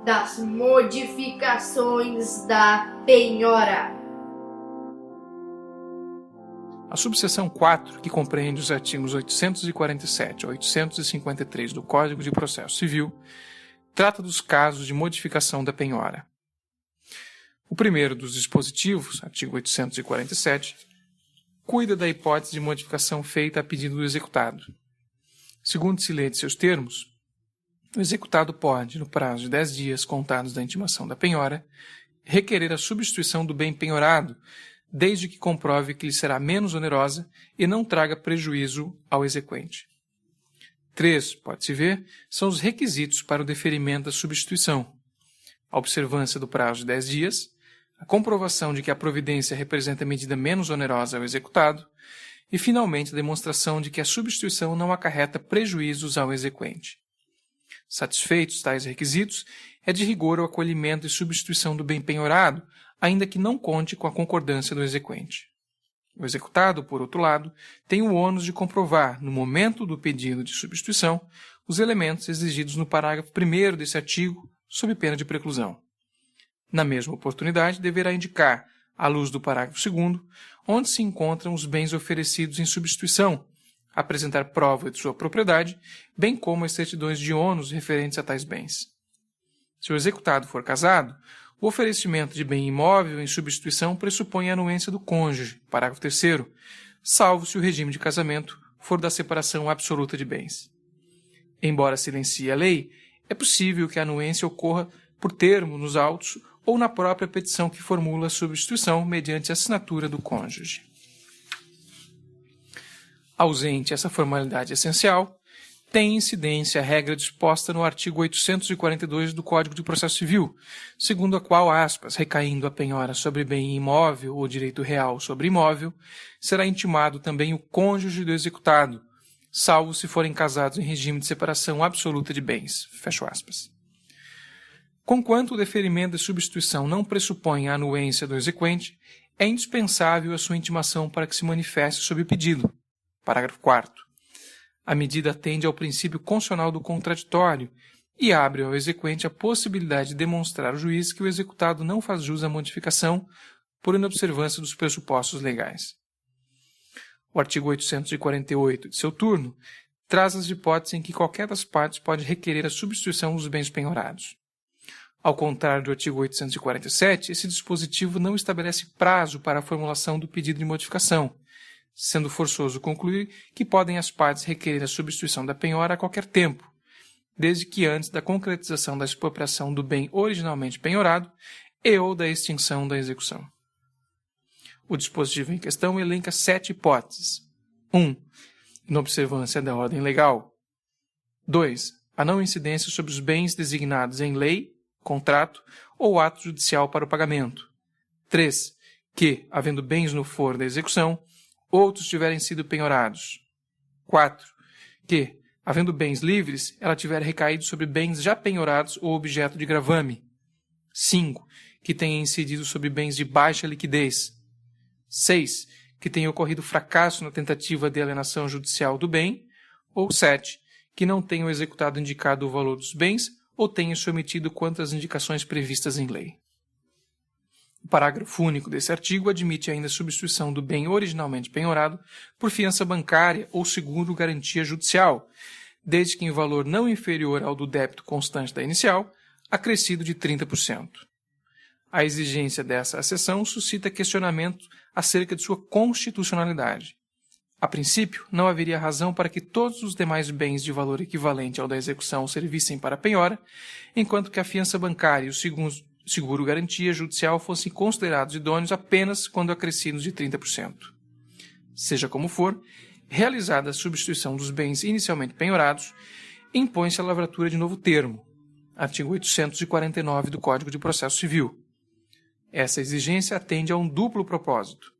das modificações da penhora. A subseção 4, que compreende os artigos 847 a 853 do Código de Processo Civil, trata dos casos de modificação da penhora. O primeiro dos dispositivos, artigo 847, cuida da hipótese de modificação feita a pedido do executado. Segundo se lê de seus termos, o executado pode, no prazo de 10 dias contados da intimação da penhora, requerer a substituição do bem penhorado, desde que comprove que lhe será menos onerosa e não traga prejuízo ao exequente. 3, pode-se ver, são os requisitos para o deferimento da substituição: a observância do prazo de 10 dias, a comprovação de que a providência representa medida menos onerosa ao executado e, finalmente, a demonstração de que a substituição não acarreta prejuízos ao exequente. Satisfeitos tais requisitos, é de rigor o acolhimento e substituição do bem penhorado, ainda que não conte com a concordância do exequente. O executado, por outro lado, tem o ônus de comprovar, no momento do pedido de substituição, os elementos exigidos no parágrafo 1º desse artigo, sob pena de preclusão. Na mesma oportunidade, deverá indicar, à luz do parágrafo 2º, onde se encontram os bens oferecidos em substituição, apresentar prova de sua propriedade, bem como as certidões de ônus referentes a tais bens. Se o executado for casado, o oferecimento de bem imóvel em substituição pressupõe a anuência do cônjuge, parágrafo 3º, salvo se o regime de casamento for da separação absoluta de bens. Embora silencie a lei, é possível que a anuência ocorra por termo nos autos ou na própria petição que formula a substituição mediante a assinatura do cônjuge. Ausente essa formalidade essencial, tem incidência a regra disposta no artigo 842 do Código de Processo Civil, segundo a qual, aspas, recaindo a penhora sobre bem imóvel ou direito real sobre imóvel, será intimado também o cônjuge do executado, salvo se forem casados em regime de separação absoluta de bens. Fecho aspas. Conquanto o deferimento de substituição não pressupõe a anuência do exequente, é indispensável a sua intimação para que se manifeste sob o pedido. Parágrafo 4º. A medida atende ao princípio constitucional do contraditório e abre ao exequente a possibilidade de demonstrar ao juiz que o executado não faz jus à modificação por inobservância dos pressupostos legais. O artigo 848, de seu turno, traz as hipóteses em que qualquer das partes pode requerer a substituição dos bens penhorados. Ao contrário do artigo 847, esse dispositivo não estabelece prazo para a formulação do pedido de modificação, sendo forçoso concluir que podem as partes requerer a substituição da penhora a qualquer tempo, desde que antes da concretização da expropriação do bem originalmente penhorado e ou da extinção da execução. O dispositivo em questão elenca 7 hipóteses. 1. Inobservância da ordem legal. 2. A não incidência sobre os bens designados em lei, contrato ou ato judicial para o pagamento. 3. Que, havendo bens no foro da execução, outros tiverem sido penhorados. 4. Que, havendo bens livres, ela tiver recaído sobre bens já penhorados ou objeto de gravame. 5. Que tenha incidido sobre bens de baixa liquidez. 6. Que tenha ocorrido fracasso na tentativa de alienação judicial do bem. Ou 7. Que não tenham executado indicado o valor dos bens ou tenham omitido quantas indicações previstas em lei. O parágrafo único desse artigo admite ainda a substituição do bem originalmente penhorado por fiança bancária ou seguro-garantia judicial, desde que em valor não inferior ao do débito constante da inicial, acrescido de 30%. A exigência dessa acessão suscita questionamento acerca de sua constitucionalidade. A princípio, não haveria razão para que todos os demais bens de valor equivalente ao da execução servissem para a penhora, enquanto que a fiança bancária e o seguro-garantia judicial fossem considerados idôneos apenas quando acrescidos de 30%. Seja como for, realizada a substituição dos bens inicialmente penhorados, impõe-se a lavratura de novo termo, artigo 849 do Código de Processo Civil. Essa exigência atende a um duplo propósito.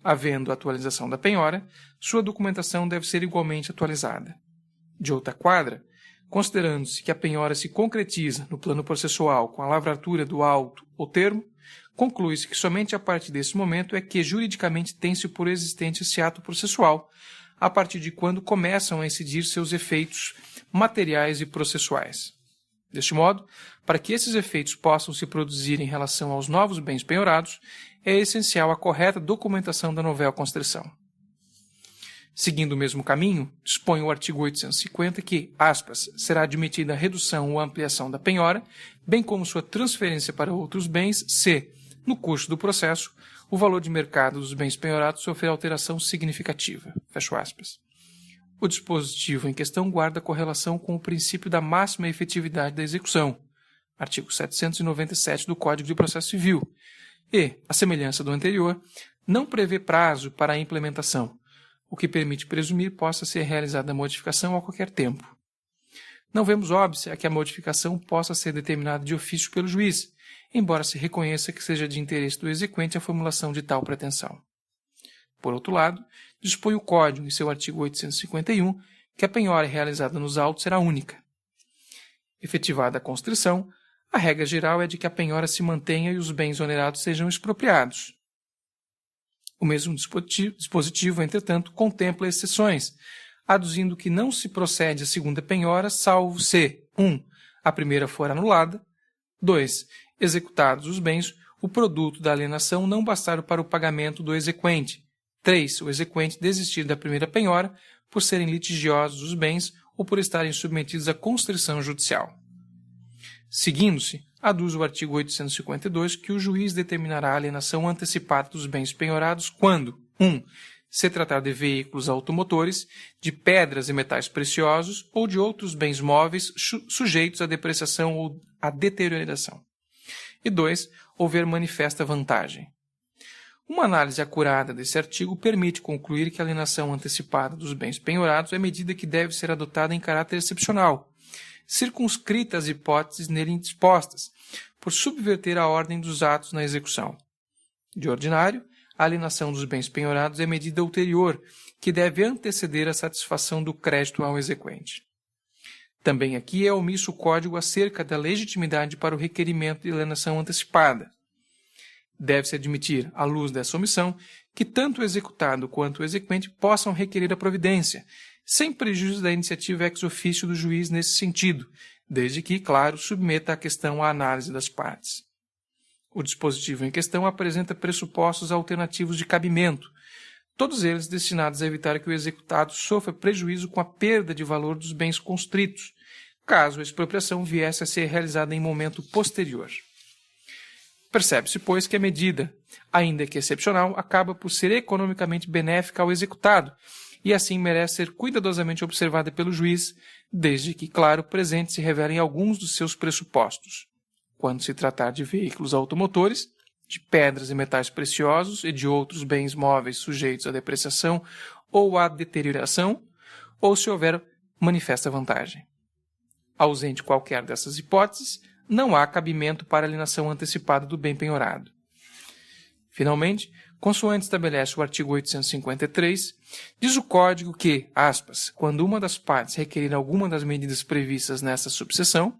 Havendo atualização da penhora, sua documentação deve ser igualmente atualizada. De outra quadra, considerando-se que a penhora se concretiza no plano processual com a lavratura do auto ou termo, conclui-se que somente a partir desse momento é que juridicamente tem-se por existente esse ato processual, a partir de quando começam a incidir seus efeitos materiais e processuais. Deste modo, para que esses efeitos possam se produzir em relação aos novos bens penhorados, é essencial a correta documentação da novel constrição. Seguindo o mesmo caminho, dispõe o artigo 850 que, aspas, será admitida a redução ou ampliação da penhora, bem como sua transferência para outros bens, se, no curso do processo, o valor de mercado dos bens penhorados sofrer alteração significativa. Fecho aspas. O dispositivo em questão guarda correlação com o princípio da máxima efetividade da execução, artigo 797 do Código de Processo Civil, e, à semelhança do anterior, não prevê prazo para a implementação, o que permite presumir possa ser realizada a modificação a qualquer tempo. Não vemos óbvia que a modificação possa ser determinada de ofício pelo juiz, embora se reconheça que seja de interesse do exequente a formulação de tal pretensão. Por outro lado, dispõe o Código, em seu artigo 851, que a penhora realizada nos autos será única. Efetivada a constrição, a regra geral é de que a penhora se mantenha e os bens onerados sejam expropriados. O mesmo dispositivo, entretanto, contempla exceções, aduzindo que não se procede à segunda penhora, salvo se 1. A primeira for anulada, 2. Executados os bens, o produto da alienação não bastar para o pagamento do exequente, 3. O exequente desistir da primeira penhora por serem litigiosos os bens ou por estarem submetidos à constrição judicial. Seguindo-se, aduz o artigo 852 que o juiz determinará a alienação antecipada dos bens penhorados quando 1. Se tratar de veículos automotores, de pedras e metais preciosos ou de outros bens móveis sujeitos à depreciação ou à deterioração. E 2. Houver manifesta vantagem. Uma análise acurada desse artigo permite concluir que a alienação antecipada dos bens penhorados é medida que deve ser adotada em caráter excepcional, circunscrita às hipóteses nele dispostas, por subverter a ordem dos atos na execução. De ordinário, a alienação dos bens penhorados é medida ulterior, que deve anteceder a satisfação do crédito ao exequente. Também aqui é omisso o Código acerca da legitimidade para o requerimento de alienação antecipada. Deve-se admitir, à luz dessa omissão, que tanto o executado quanto o exequente possam requerer a providência, sem prejuízo da iniciativa ex officio do juiz nesse sentido, desde que, claro, submeta a questão à análise das partes. O dispositivo em questão apresenta pressupostos alternativos de cabimento, todos eles destinados a evitar que o executado sofra prejuízo com a perda de valor dos bens constritos, caso a expropriação viesse a ser realizada em momento posterior. Percebe-se, pois, que a medida, ainda que excepcional, acaba por ser economicamente benéfica ao executado e assim merece ser cuidadosamente observada pelo juiz, desde que, claro, presente se revelem alguns dos seus pressupostos. Quando se tratar de veículos automotores, de pedras e metais preciosos e de outros bens móveis sujeitos à depreciação ou à deterioração, ou se houver manifesta vantagem. Ausente qualquer dessas hipóteses, não há cabimento para alienação antecipada do bem penhorado. Finalmente, consoante estabelece o artigo 853, diz o Código que, aspas, quando uma das partes requerer alguma das medidas previstas nessa subseção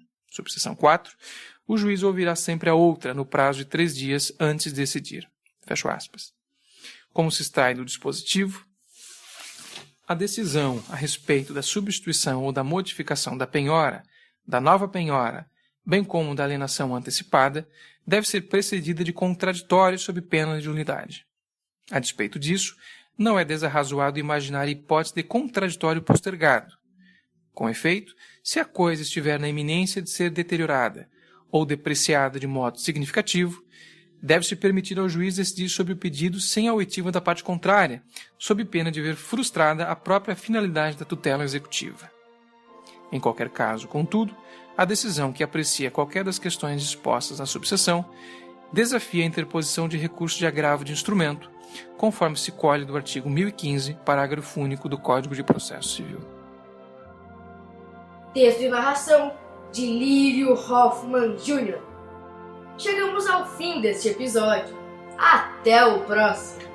4, o juiz ouvirá sempre a outra no prazo de 3 dias antes de decidir. Fecho aspas. Como se extrai do dispositivo, a decisão a respeito da substituição ou da modificação da penhora, da nova penhora, bem como da alienação antecipada, deve ser precedida de contraditório sob pena de nulidade. A despeito disso, não é desarrazoado imaginar a hipótese de contraditório postergado. Com efeito, se a coisa estiver na iminência de ser deteriorada ou depreciada de modo significativo, deve-se permitir ao juiz decidir sobre o pedido sem a oitiva da parte contrária, sob pena de ver frustrada a própria finalidade da tutela executiva. Em qualquer caso, contudo, a decisão que aprecia qualquer das questões dispostas na subseção desafia a interposição de recurso de agravo de instrumento, conforme se colhe do artigo 1015, parágrafo único do Código de Processo Civil. Texto e narração de Lírio Hoffman Jr. Chegamos ao fim deste episódio. Até o próximo!